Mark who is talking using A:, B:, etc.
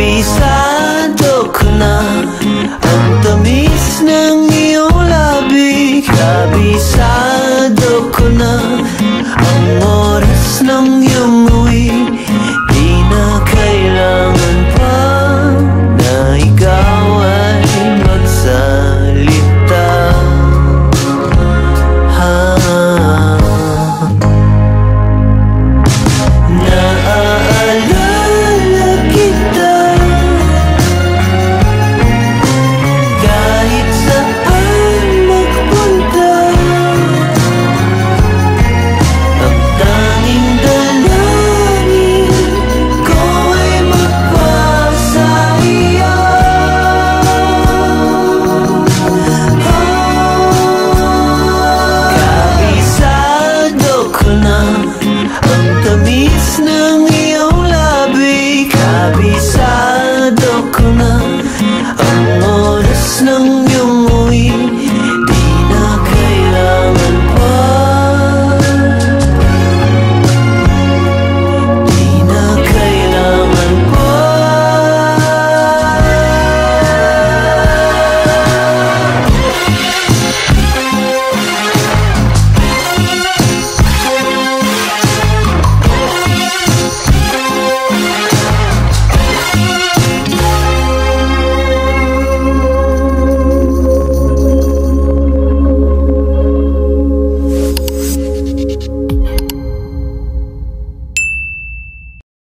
A: Kabisado ko na ang tamis ng iyong labi. Kabisado ko na ang oras ng iyong uwi. Di na kailangan pa na ikaw ay magsalita. Naaalala kita kahit saan magpunta. Ang tanging dalangin ko ay magpasa iyo. Kabisado ko na ang tamis ng iyong labi. Kabisado